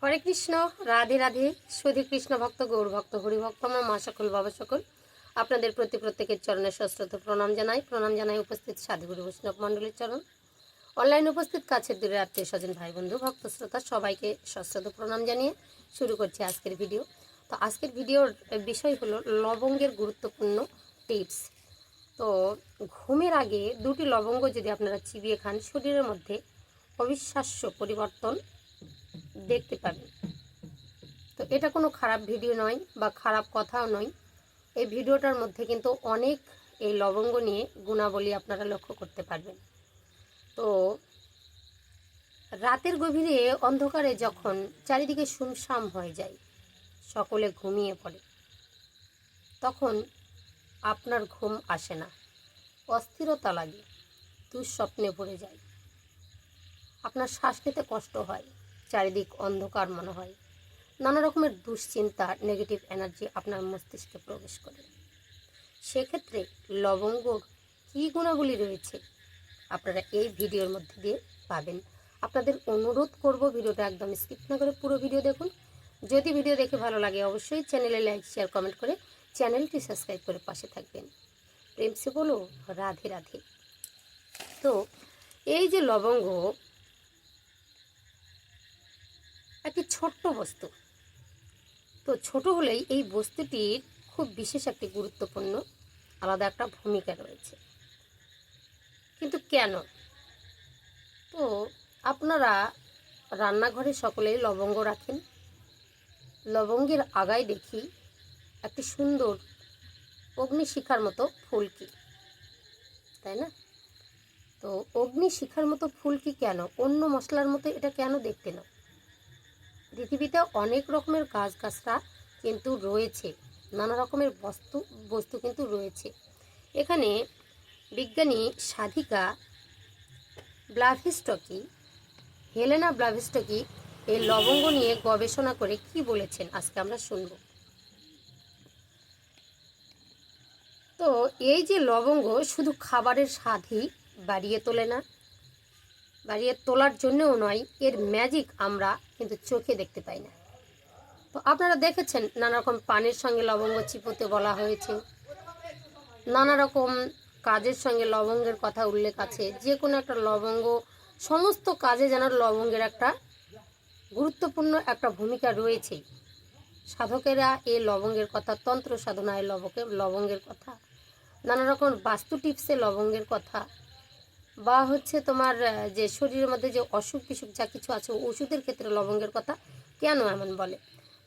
হরে কৃষ্ণ, রাধে রাধে। সুধী কৃষ্ণ ভক্ত, গৌর ভক্ত, হরি ভক্ত, আমার মা সকল, বাবা সকল, আপনাদের প্রত্যেকের চরণে সশ্রদ্ধ প্রণাম জানাই উপস্থিত সাধুগুরু বৈষ্ণব মণ্ডলীর চরণ, অনলাইন উপস্থিত কাছের দূরের আত্মীয় স্বজন, ভাই বন্ধু, ভক্ত শ্রোতা সবাইকে সশ্রদ্ধ প্রণাম জানিয়ে শুরু করছি আজকের ভিডিও। তো আজকের ভিডিওর বিষয় হলো লবঙ্গের গুরুত্বপূর্ণ টিপস। তো ঘুমের আগে দুটি লবঙ্গ যদি আপনারা চিবিয়ে খান, শরীরের মধ্যে অবিশ্বাস্য পরিবর্তন দেখতে পাবেন। তো এটা কোনো খারাপ ভিডিও নয় বা খারাপ কথাও নয়। এই ভিডিওটার মধ্যে কিন্তু অনেক এই লবঙ্গ নিয়ে গুণাবলী আপনারা লক্ষ্য করতে পারবেন। তো রাতের গভীরে অন্ধকারে যখন চারিদিকে শুনশাম হয়ে যায়, সকলে ঘুমিয়ে পড়ে, তখন আপনার ঘুম আসে না, অস্থিরতা লাগে, দুঃস্বপ্নে ভরে যায়, আপনার শ্বাস নিতে কষ্ট হয়, চারিদিক অন্ধকার মনে হয়, নানা রকমের দুশ্চিন্তা, নেগেটিভ এনার্জি আপনার মস্তিষ্কে প্রবেশ করে। সেক্ষেত্রে লবঙ্গর কী গুণাবলী রয়েছে আপনারা এই ভিডিওর মধ্যে দিয়ে পাবেন। আপনাদের অনুরোধ করব ভিডিওটা একদম স্কিপ না করে পুরো ভিডিও দেখুন। যদি ভিডিও দেখে ভালো লাগে অবশ্যই চ্যানেলে লাইক, শেয়ার, কমেন্ট করে চ্যানেলটি সাবস্ক্রাইব করে পাশে থাকবেন। প্রেম সে বলো রাধে রাধে। তো এই যে লবঙ্গ একটি ছোট্ট বস্তু, তো ছোট হলেই এই বস্তুটির খুব বিশেষ একটি গুরুত্বপূর্ণ আলাদা একটা ভূমিকা রয়েছে। কিন্তু কেন? তো আপনারা রান্নাঘরে সকলেই লবঙ্গ রাখেন। লবঙ্গের আগায় দেখি একটি সুন্দর অগ্নিশিখার মতো ফুলকি, তাই না? তো অগ্নিশিখার মতো ফুলকি কেন? অন্য মশলার মতো এটা কেন দেখতে না? পৃথিবীতে অনেক রকমের গাছগাছরা কিন্তু রয়েছে, নানা রকমের বস্তু কিন্তু রয়েছে। এখানে বিজ্ঞানী সাধিকা ব্লাভস্টকি, হেলেনা ব্লাভস্টকি এই লবঙ্গ নিয়ে গবেষণা করে কি বলেছেন আজকে আমরা শুনব। তো এই যে লবঙ্গ শুধু খাবারের স্বাদই বাড়িয়ে তোলে না, বাড়িয়ে তোলার জন্যও নয়, এর ম্যাজিক আমরা কিন্তু চোখে দেখতে পাই না। তো আপনারা দেখেছেন নানা রকম পানের সঙ্গে লবঙ্গ চিপোতে বলা হয়েছে, নানা রকম কাজের সঙ্গে লবঙ্গের কথা উল্লেখ আছে। যে কোনো একটা লবঙ্গ, সমস্ত কাজে যেন লবঙ্গের একটা গুরুত্বপূর্ণ একটা ভূমিকা রয়েছে। সাধকেরা এই লবঙ্গের কথা, তন্ত্র সাধনায় লবঙ্গের কথা, নানা রকম বাস্তু টিপসে লবঙ্গের কথা, বা হচ্ছে তোমার যে শরীরের মধ্যে যে অসুখ বিসুখ যা কিছু আছে ওষুধের ক্ষেত্রে লবঙ্গের কথা কেন এমন বলে।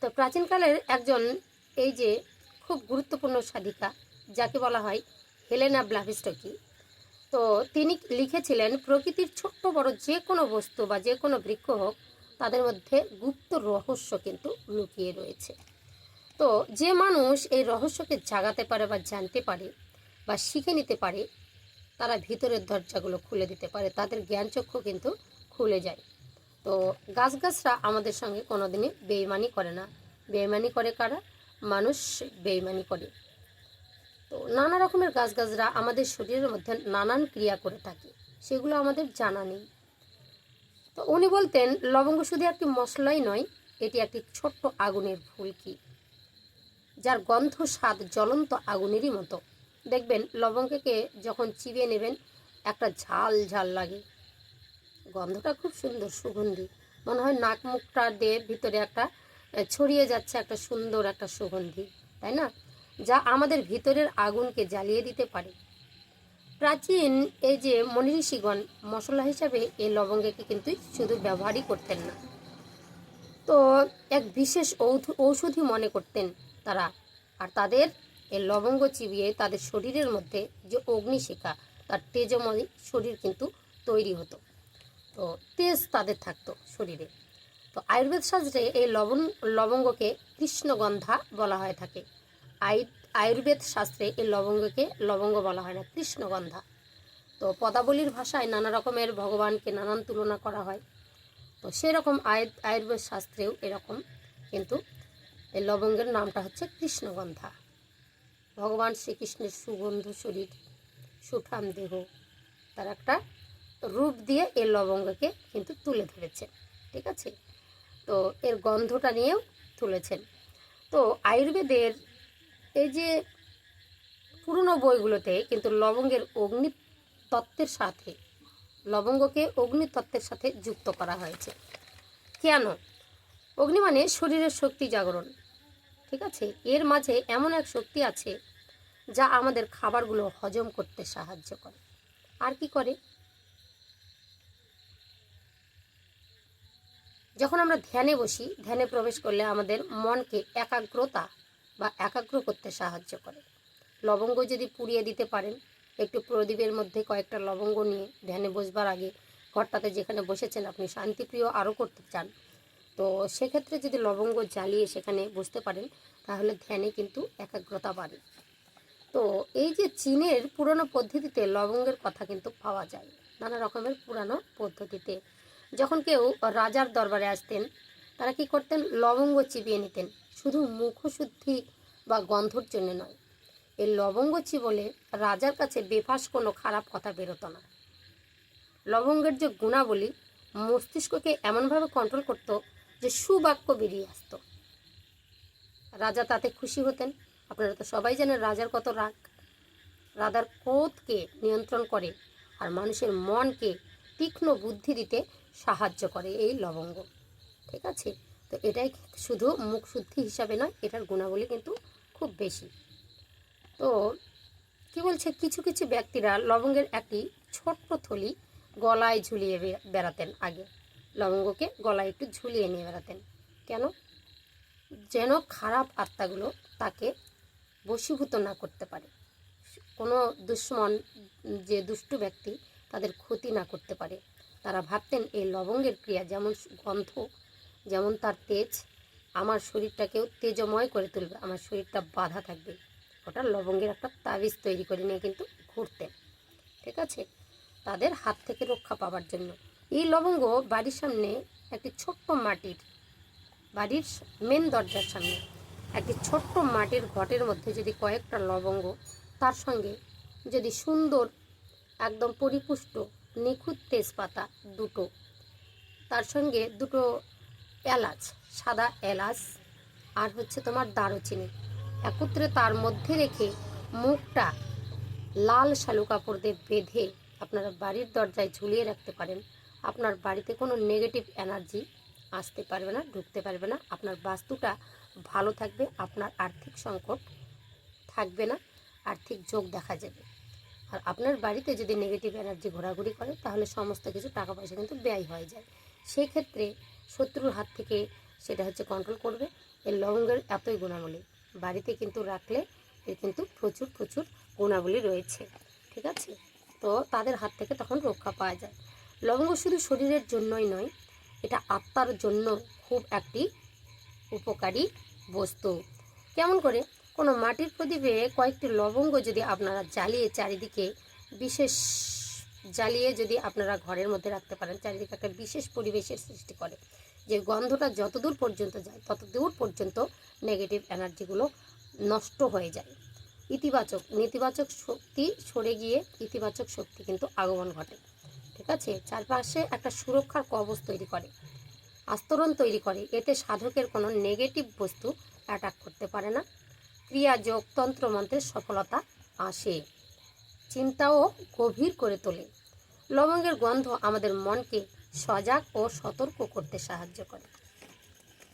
তো প্রাচীনকালের একজন এই যে খুব গুরুত্বপূর্ণ সাধিকা, যাকে বলা হয় হেলেনা ব্লাভস্টকি, তো তিনি লিখেছিলেন প্রকৃতির ছোট্ট বড় যে কোনো বস্তু বা যে কোনো বৃক্ষ হোক, তাদের মধ্যে গুপ্ত রহস্য কিন্তু লুকিয়ে রয়েছে। তো যে মানুষ এই রহস্যকে জাগাতে পারে বা জানতে পারে বা শিখে নিতে পারে, তারা ভিতরের দরজাগুলো খুলে দিতে পারে, তাদের জ্ঞানচক্ষু কিন্তু খুলে যায়। তো গাছগাছরা আমাদের সঙ্গে কোনোদিনই বেইমানি করে না। বেইমানি করে কারা? মানুষ বেইমানি করে। তো নানা রকমের গাছগাছরা আমাদের শরীরের মধ্যে নানান ক্রিয়া করে থাকে, সেগুলো আমাদের জানা নেই। তো উনি বলতেন লবঙ্গ শুধু একটি মশলাই নয়, এটি একটি ছোট্ট আগুনের ফুলকি, যার গন্ধ স্বাদ জ্বলন্ত আগুনেরই মতো। দেখবেন লবঙ্গকে যখন চিবিয়ে নেবেন একটা ঝাল ঝাল লাগে, গন্ধটা খুব সুন্দর, সুগন্ধি, মনে হয় নাক মুখটা দিয়ে ভিতরে একটা ছড়িয়ে যাচ্ছে একটা সুন্দর একটা সুগন্ধি, তাই না? যা আমাদের ভিতরের আগুনকে জ্বালিয়ে দিতে পারে। প্রাচীন এই যে মনি ঋষিগণ মশলা হিসাবে এই লবঙ্গকে কিন্তু শুধু ব্যবহারই করতেন না, তো এক বিশেষ ঔষধি মনে করতেন তারা। আর তাদের এই লবঙ্গ চিবিয়ে তাদের শরীরের মধ্যে যে অগ্নিশিখা, তার তেজময় শরীর কিন্তু তৈরি হতো। তো তেজ তাদের থাকতো শরীরে। তো আয়ুর্বেদ শাস্ত্রে এই লবঙ্গকে কৃষ্ণগন্ধা বলা হয়ে থাকে। আয়ুর্বেদ শাস্ত্রে এই লবঙ্গকে লবঙ্গ বলা হয় না, কৃষ্ণগন্ধা। তো পদাবলীর ভাষায় নানা রকমের ভগবানকে নানান তুলনা করা হয়। তো সেরকম আয়ুর্বেদ শাস্ত্রেও এরকম কিন্তু এই লবঙ্গের নামটা হচ্ছে কৃষ্ণগন্ধা। ভগবান শ্রীকৃষ্ণের সুগন্ধ শরীর, সুঠাম দেহ, তার একটা রূপ দিয়ে এই লবঙ্গকে কিন্তু তুলে ধরেছে, ঠিক আছে? তো এর গন্ধটা নিয়েও তুলেছেন। তো আয়ুর্বেদের এই যে পুরনো বইগুলোতে কিন্তু লবঙ্গকে অগ্নিতত্ত্বের সাথে যুক্ত করা হয়েছে। কেন? অগ্নি মানে শরীরের শক্তি জাগরণ, ঠিক আছে? এর মাঝে এমন এক শক্তি আছে যা আমাদের খাবারগুলো হজম করতে সাহায্য করে। আর কি করে? যখন আমরা ধ্যানে বসি, ধ্যানে প্রবেশ করলে আমাদের মনকে একাগ্র করতে সাহায্য করে। লবঙ্গ যদি পুড়িয়ে দিতে পারেন, একটু প্রদীপের মধ্যে কয়েকটা লবঙ্গ নিয়ে ধ্যানে বসবার আগে ঘরটাতে যেখানে বসেছেন আপনি শান্তিপ্রিয় আরও করতে চান, তো সেক্ষেত্রে যদি লবঙ্গ জ্বালিয়ে সেখানে বসতে পারেন তাহলে ধ্যানে কিন্তু একাগ্রতা বাড়ে। তো এই যে চীনের পুরনো পদ্ধতিতে লবঙ্গের কথা কিন্তু পাওয়া যায়, নানা রকমের পুরানো পদ্ধতিতে। যখন কেউ রাজার দরবারে আসতেন, তারা কি করতেন? লবঙ্গ চিবিয়ে নিতেন, শুধু মুখশুদ্ধি বা গন্ধর জন্য নয়। এই লবঙ্গ চিবলে রাজার কাছে বেফাঁস কোনো খারাপ কথা বেরোতো না। লবঙ্গের যে গুণাবলী মস্তিষ্ককে এমনভাবে কন্ট্রোল করত যে সুবাক্য বেরিয়ে আসতো। রাজা তাতে খুশি হতেন। আপনারা তো সবাই জানেন রাজার কত রাগ। রাজার ক্রোধকে নিয়ন্ত্রণ করে আর মানুষের মনকে তীক্ষ্ণ বুদ্ধি দিতে সাহায্য করে এই লবঙ্গ, ঠিক আছে? তো এটাই শুধু মুখ শুদ্ধি হিসাবে নয়, এটার গুণাবলী কিন্তু খুব বেশি। তো কি বলছে, কিছু কিছু ব্যক্তিরা লবঙ্গের একটি ছোট্ট থলি গলায় ঝুলিয়ে বেড়াতেন। আগে লবঙ্গকে গলায় একটু ঝুলিয়ে নিয়ে বেড়াতেন। কেন? যেন খারাপ আত্মাগুলো তাকে বশীভূত না করতে পারে, কোনো দুশ্মন যে দুষ্টু ব্যক্তি তাদের ক্ষতি না করতে পারে। তারা ভাবতেন এই লবঙ্গের ক্রিয়া যেমন গন্ধ, যেমন তার তেজ, আমার শরীরটাকেও তেজময় করে তুলবে, আমার শরীরটা বাধা থাকবে। ওটা লবঙ্গের একটা তাবিজ তৈরি করে নিয়ে কিন্তু ঘুরতেন, ঠিক আছে, তাদের হাত থেকে রক্ষা পাওয়ার জন্য। এই লবঙ্গ বাড়ির সামনে একটি ছোট্ট বাড়ির মেন দরজার সামনে একটি ছোট্ট মাটির ঘটের মধ্যে যদি কয়েকটা লবঙ্গ, তার সঙ্গে যদি সুন্দর একদম পরিপুষ্ট নিখুঁত তেজপাতা দুটো, তার সঙ্গে দুটো এলাচ, সাদা এলাচ, আর হচ্ছে তোমার দারুচিনি একত্রে তার মধ্যে রেখে মুখটা লাল শালু কাপড় দিয়ে বেঁধে আপনারা বাড়ির দরজায় ঝুলিয়ে রাখতে পারেন। আপনার বাড়িতে কোনো নেগেটিভ এনার্জি আসতে পারবে না, ঢুকতে পারবে না। আপনার বাস্তুটা ভালো থাকবে, আপনার আর্থিক সংকট থাকবে না, আর্থিক যোগ দেখা যাবে। আর আপনার বাড়িতে যদি নেগেটিভ এনার্জি ঘোরাঘুরি করে তাহলে সমস্ত কিছু টাকা পয়সা কিন্তু ব্যয় হয়ে যায়। সেই ক্ষেত্রে শত্রুর হাত থেকে সেটা হচ্ছে কন্ট্রোল করবে। এই লবঙ্গের এতই গুণাবলী, বাড়িতে কিন্তু রাখলে এর কিন্তু প্রচুর প্রচুর গুণাবলী রয়েছে, ঠিক আছে? তো তাদের হাত থেকে তখন রক্ষা পাওয়া যায়। লবঙ্গ শুধু শরীরের জন্যই নয়, এটা আত্মার জন্য খুব একটি উপকারী বস্তু। কেমন করে? কোনো মাটির প্রদীপে কয়েকটি লবঙ্গ যদি আপনারা জ্বালিয়ে চারিদিকে যদি আপনারা ঘরের মধ্যে রাখতে পারেন, চারিদিকে একটা বিশেষ পরিবেশের সৃষ্টি করে, যে গন্ধটা যতদূর পর্যন্ত যায় ততদূর পর্যন্ত নেগেটিভ এনার্জিগুলো নষ্ট হয়ে যায়। নেতিবাচক শক্তি সরে গিয়ে ইতিবাচক শক্তি কিন্তু আগমন ঘটে, ঠিক আছে? চারপাশে একটা সুরক্ষার কবচ তৈরি করে, আস্তরণ তৈরি করে। এতে সাধকের কোনো নেগেটিভ বস্তু অ্যাটাক করতে পারে না। ক্রিয়াযোগ তন্ত্রমন্ত্রের সফলতা আসে, চিন্তাও গভীর করে তোলে। লবঙ্গের গন্ধ আমাদের মনকে সজাগ ও সতর্ক করতে সাহায্য করে।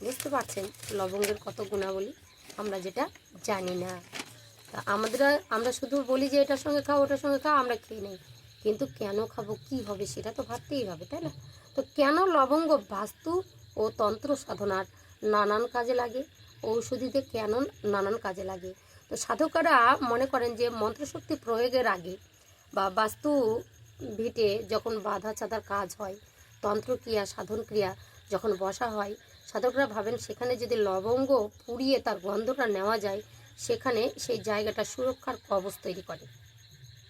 বুঝতে পারছেন লবঙ্গের কত গুণাবলী, আমরা যেটা জানি না। তা আমরা শুধু বলি যে এটার সঙ্গে খাও ওটার সঙ্গে খাও, আমরা খেয়ে নেই, কিন্তু কেন খাবো, কি হবে সেটা তো ভাবতেই হবে, তাই না? তো কেন লবঙ্গ বাস্তু ও তন্ত্র সাধনার নানান কাজে লাগে, ঔষধিতে কেন নানান কাজে লাগে? তো সাধকেরা মনে করেন যে মন্ত্রশক্তি প্রয়োগের আগে বা বাস্তু ভিটে যখন বাধা চাঁদার কাজ হয়, তন্ত্রক্রিয়া সাধন ক্রিয়া যখন বসা হয়, সাধকরা ভাবেন সেখানে যদি লবঙ্গ পুড়িয়ে তার গন্ধটা নেওয়া যায়, সেখানে সেই জায়গাটা সুরক্ষার কবচ তৈরি করে,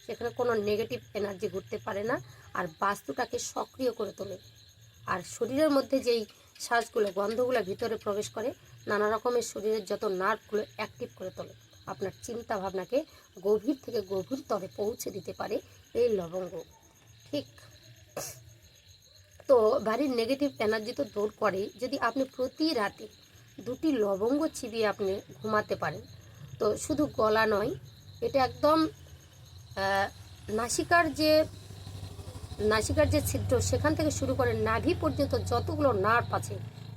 সেখানে কোনো নেগেটিভ এনার্জি ঘুরতে পারে না, আর বাস্তুটাকে সক্রিয় করে তোলে। আর শরীরের মধ্যে যেই শ্বাসগুলো গন্ধগুলো ভিতরে প্রবেশ করে, নানা রকমের শরীরের যত নার্ভগুলো অ্যাক্টিভ করে তোলে, আপনার চিন্তা ভাবনাকে গভীর থেকে গভীরতরে পৌঁছে দিতে পারে এই লবঙ্গ, ঠিক? তো বাড়ির নেগেটিভ এনার্জি তো দূর করে যদি আপনি প্রতি রাতে 2টি লবঙ্গ চিবিয়ে আপনি ঘুমাতে পারেন। তো শুধু গলা নয়, এটা একদম আহ, নাসিকার যে ছিদ্র সেখান থেকে শুরু করে নাভি পর্যন্ত যতগুলো নার্ভ আছে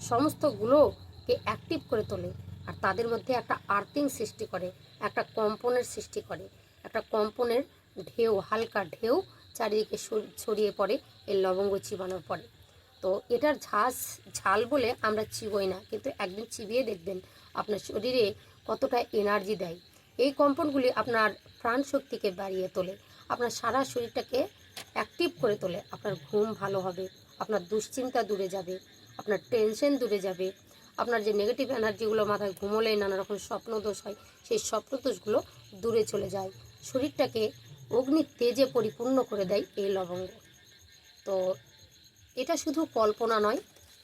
সমস্তগুলোকে অ্যাক্টিভ করে তোলে। আর তাদের মধ্যে একটা আর্থিং সৃষ্টি করে, একটা কম্পনের সৃষ্টি করে, একটা কম্পনের ঢেউ, হালকা ঢেউ চারিদিকে ছড়িয়ে পড়ে এই লবঙ্গ চিবানোর পরে। তো এটার ঝাল বলে আমরা চিবোই না, কিন্তু একদিন চিবিয়ে দেখবেন আপনার শরীরে কতটা এনার্জি দেয়। এই কম্পনগুলি আপনার প্রাণ শক্তিকে বাড়িয়ে তোলে, আপনার সারা শরীরটাকে অ্যাক্টিভ করে তোলে। আপনার ঘুম ভালো হবে, আপনার দুশ্চিন্তা দূরে যাবে, আপনার টেনশন দূরে যাবে, আপনার যে নেগেটিভ এনার্জিগুলো মাথায় ঘুমোলেই নানা রকম স্বপ্নদোষ হয় সেই স্বপ্নদোষগুলো দূরে চলে যায়। শরীরটাকে অগ্নির তেজে পরিপূর্ণ করে দেয় এই লবঙ্গ। তো এটা শুধু কল্পনা নয়,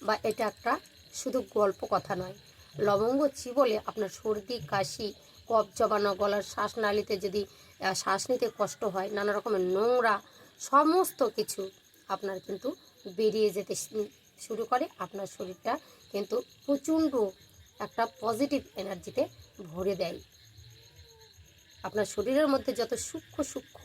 বা এটা একটা শুধু গল্প কথা নয়। লবঙ্গ চিবলে আপনার সর্দি, কাশি, কফ জমানো, গলার শ্বাসনালীতে যদি শ্বাস নিতে কষ্ট হয়, নানা রকমের নোংরা সমস্ত কিছু আপনার কিন্তু বেরিয়ে যেতে শুরু করে। আপনার শরীরটা কিন্তু প্রচণ্ড একটা পজিটিভ এনার্জিতে ভরে দেয়। আপনার শরীরের মধ্যে যত সূক্ষ্ম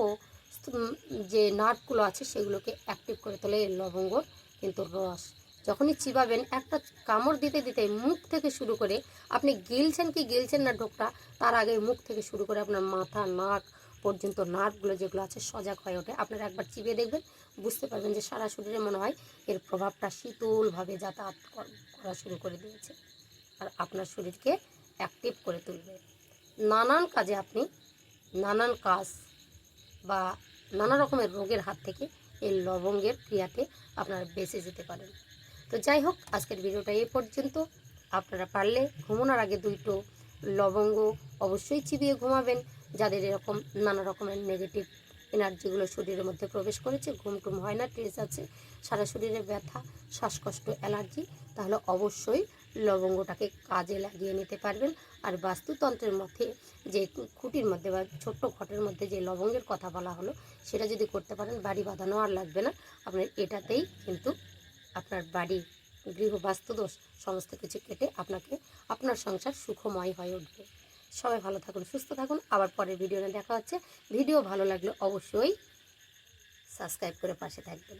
যে নার্ভগুলো আছে সেগুলোকে অ্যাক্টিভ করে তোলে এই লবঙ্গর কিন্তু রস। যখনই চিবাবেন, একটা কামড় দিতে দিতে মুখ থেকে শুরু করে আপনি গিলছেন না ঢোকটা, তার আগে মুখ থেকে শুরু করে আপনার মাথা, নাক পর্যন্ত নার্ভগুলো যেগুলো আছে সজাগ হয়ে ওঠে। আপনারা একবার চিবিয়ে দেখবেন, বুঝতে পারবেন যে সারা শরীরে মনে হয় এর প্রভাবটা শীতলভাবে যাতায়াত করা শুরু করে দিয়েছে, আর আপনার শরীরকে অ্যাক্টিভ করে তুলবে। নানান কাজে আপনি নানান কাজ বা নানা রকমের রোগের হাত থেকে এই লবঙ্গের ক্রিয়াতে আপনারা বেঁচে যেতে পারেন। তো যাই হোক, আজকের ভিডিওটা এই পর্যন্ত। আপনারা পারলে ঘুমানোর আগে 2টো লবঙ্গ অবশ্যই চিবিয়ে ঘুমাবেন। যাদের এরকম নানা রকমের নেগেটিভ এনার্জিগুলো শরীরের মধ্যে প্রবেশ করেছে, ঘুমটুম হয় না, ট্রেস আছে, সারা শরীরে ব্যথা, শ্বাসকষ্ট, অ্যালার্জি, তাহলে অবশ্যই লবঙ্গটাকে কাজে লাগিয়ে নিতে পারবেন। আর বাস্তুতন্ত্রের মধ্যে যে খুঁটির মধ্যে বা ছোট্ট ঘটের মধ্যে যে লবঙ্গের কথা বলা হলো, সেটা যদি করতে পারেন, বাড়ি বাঁধানো আর লাগবে না। আপনার এটাতেই কিন্তু আপনার বাড়ি, গৃহ, বাস্তুদোষ সমস্ত কিছু কেটে আপনার সংসার সুখময় হয়ে উঠবে। সবাই ভালো থাকুন, সুস্থ থাকুন। আবার পরের ভিডিওতে দেখা হচ্ছে। ভিডিও ভালো লাগলে অবশ্যই সাবস্ক্রাইব করে পাশে থাকবেন।